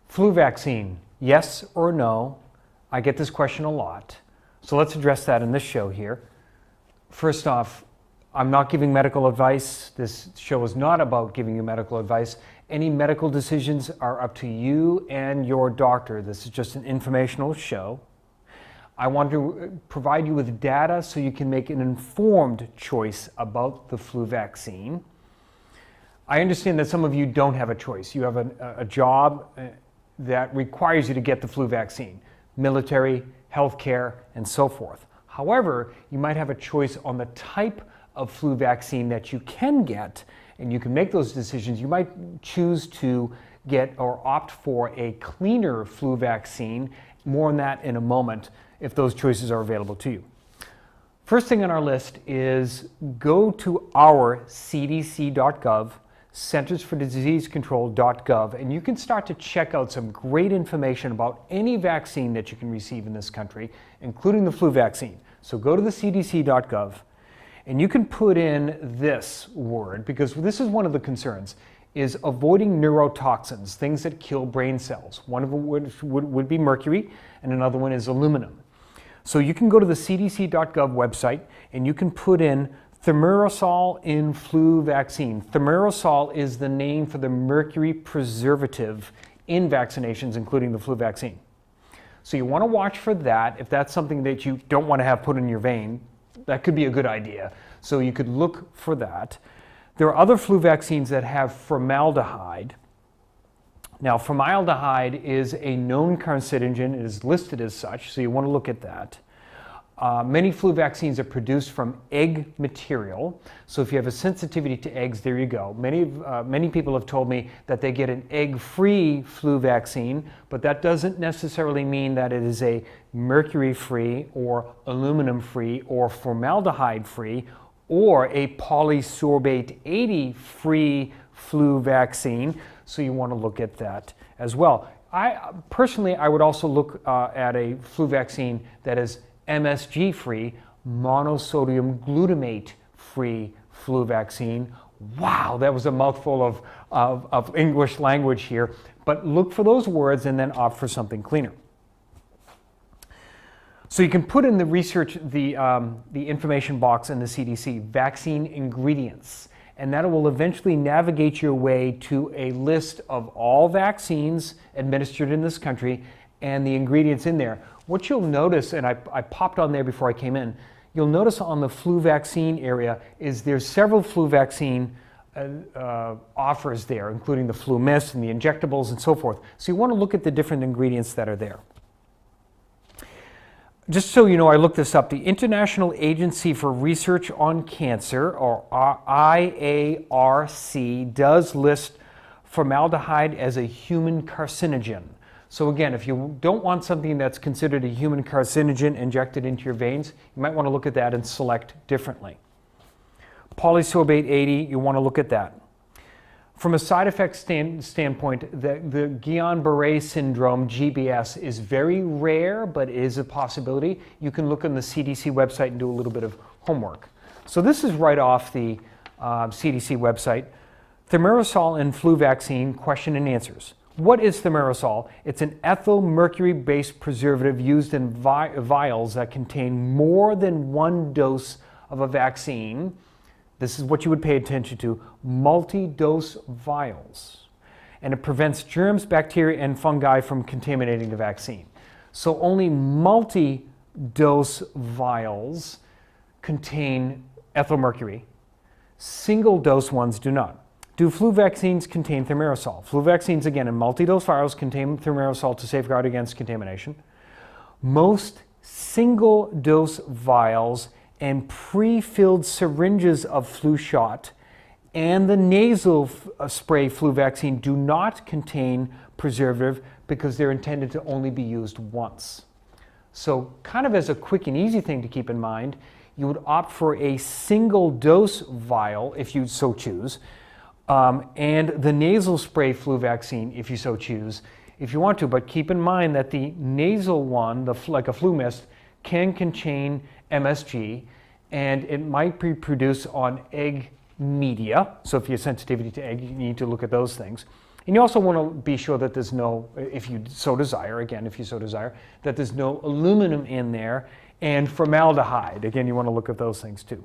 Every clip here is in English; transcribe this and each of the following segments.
Flu vaccine, yes or no? I get this question a lot. So let's address that in this show here. First off, I'm not giving medical advice. This show is not about giving you medical advice. Any medical decisions are up to you and your doctor. This is just an informational show. I want to provide you with data so you can make an informed choice about the flu vaccine. I understand that some of you don't have a choice. You have a job that requires you to get the flu vaccine, military, healthcare, and so forth. However, you might have a choice on the type of flu vaccine that you can get, and you can make those decisions. You might choose to get or opt for a cleaner flu vaccine. More on that in a moment if those choices are available to you. First thing on our list is go to our cdc.gov, Centers for Disease Control.gov, and you can start to check out some great information about any vaccine that you can receive in this country, including the flu vaccine. So go to the cdc.gov, and you can put in this word, because this is one of the concerns, is avoiding neurotoxins, things that kill brain cells. One of them would be mercury, and another one is aluminum. So you can go to the cdc.gov website, and you can put in Thimerosal in flu vaccine. Thimerosal is the name for the mercury preservative in vaccinations, including the flu vaccine. So you want to watch for that. If that's something that you don't want to have put in your vein, that could be a good idea. So you could look for that. There are other flu vaccines that have formaldehyde. Now, formaldehyde is a known carcinogen. It is listed as such, so you want to look at that. Many flu vaccines are produced from egg material. So if you have a sensitivity to eggs, there you go. Many people have told me that they get an egg-free flu vaccine, but that doesn't necessarily mean that it is a mercury-free or aluminum-free or formaldehyde-free or a polysorbate 80-free flu vaccine. So you want to look at that as well. Personally, I would also look at a flu vaccine that is MSG-free, monosodium glutamate-free flu vaccine. Wow, that was a mouthful of English language here. But look for those words and then opt for something cleaner. So you can put in the research, the information box in the CDC, vaccine ingredients, and that will eventually navigate your way to a list of all vaccines administered in this country and the ingredients in there. What you'll notice, and I popped on there before I came in, you'll notice on the flu vaccine area is there's several flu vaccine offers there, including the flu mist and the injectables and so forth. So you want to look at the different ingredients that are there. Just so you know, I looked this up. The International Agency for Research on Cancer, or IARC, does list formaldehyde as a human carcinogen. So again, if you don't want something that's considered a human carcinogen injected into your veins, you might want to look at that and select differently. Polysorbate 80, you want to look at that. From a side effect standpoint, the Guillain-Barré syndrome, GBS, is very rare, but is a possibility. You can look on the CDC website and do a little bit of homework. So this is right off the CDC website. Thimerosal and flu vaccine, question and answers. What is thimerosal? It's an ethyl mercury-based preservative used in vials that contain more than one dose of a vaccine. This is what you would pay attention to, multi-dose vials. And it prevents germs, bacteria, and fungi from contaminating the vaccine. So only multi-dose vials contain ethyl mercury. Single-dose ones do not. Do flu vaccines contain thimerosal? Flu vaccines, again, in multi-dose vials contain thimerosal to safeguard against contamination. Most single-dose vials and pre-filled syringes of flu shot and the nasal spray flu vaccine do not contain preservative because they're intended to only be used once. So kind of as a quick and easy thing to keep in mind, you would opt for a single-dose vial if you so choose, and the nasal spray flu vaccine if you so choose, if you want to. But keep in mind that the nasal one, like a flu mist, can contain MSG, and it might be produced on egg media. So if you have sensitivity to egg, you need to look at those things. And you also want to be sure that there's no, if you so desire, that there's no aluminum in there, and formaldehyde. Again, you want to look at those things too.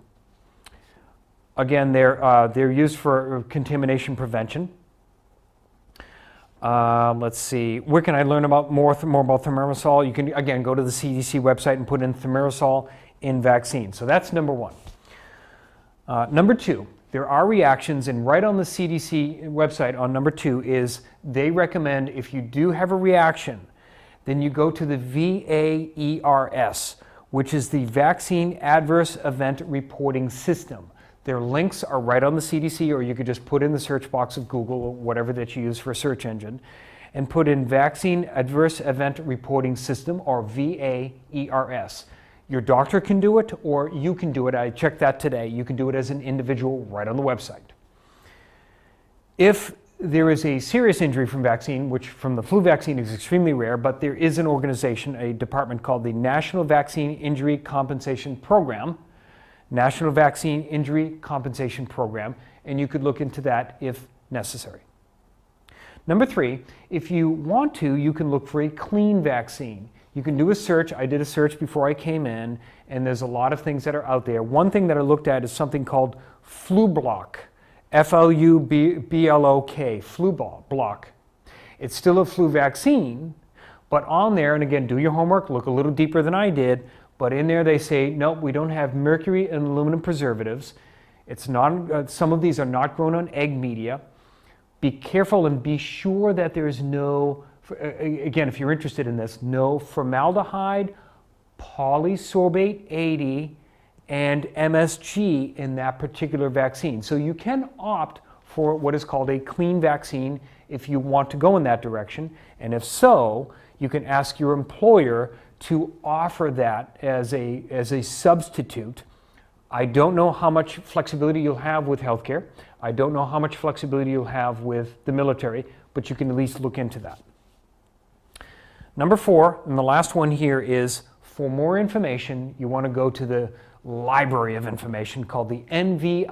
Again, they're used for contamination prevention. Let's see, where can I learn about more about thimerosal? You can, again, go to the CDC website and put in thimerosal in vaccine. So that's number one. Number two, there are reactions, and right on the CDC website on number two is they recommend if you do have a reaction, then you go to the VAERS, which is the Vaccine Adverse Event Reporting System. Their links are right on the CDC, or you could just put in the search box of Google or whatever that you use for a search engine, and put in Vaccine Adverse Event Reporting System, or VAERS. Your doctor can do it, or you can do it. I checked that today. You can do it as an individual right on the website. If there is a serious injury from vaccine, which from the flu vaccine is extremely rare, but there is an organization, a department called the National Vaccine Injury Compensation Program, National Vaccine Injury Compensation Program, and you could look into that if necessary. Number three, if you want to, you can look for a clean vaccine. You can do a search. I did a search before I came in, and there's a lot of things that are out there. One thing that I looked at is something called Flublok, F-L-U-B-L-O-K, Flublok. It's still a flu vaccine, but on there, and again, do your homework, look a little deeper than I did, but in there they say, nope, we don't have mercury and aluminum preservatives. It's not, some of these are not grown on egg media. Be careful and be sure that there is no, again, if you're interested in this, no formaldehyde, polysorbate 80, and MSG in that particular vaccine. So you can opt for what is called a clean vaccine if you want to go in that direction. And if so, you can ask your employer to offer that as a substitute. I don't know how much flexibility you'll have with healthcare. I don't know how much flexibility you'll have with the military, but you can at least look into that. Number four, and the last one here is, for more information, you want to go to the library of information called the NVIC.org,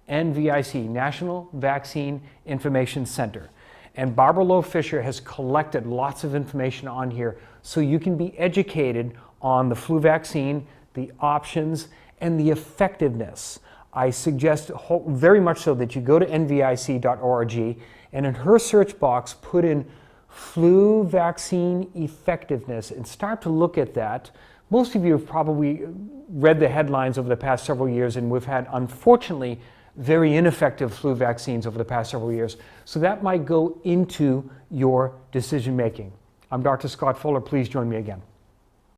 NVIC, National Vaccine Information Center. And Barbara Lowe Fisher has collected lots of information on here so you can be educated on the flu vaccine, the options, and the effectiveness. I suggest very much so that you go to nvic.org and in her search box put in flu vaccine effectiveness and start to look at that. Most of you have probably read the headlines over the past several years, and we've had, unfortunately, very ineffective flu vaccines over the past several years. So that might go into your decision making. I'm Dr. Scott Fuller. Please join me again.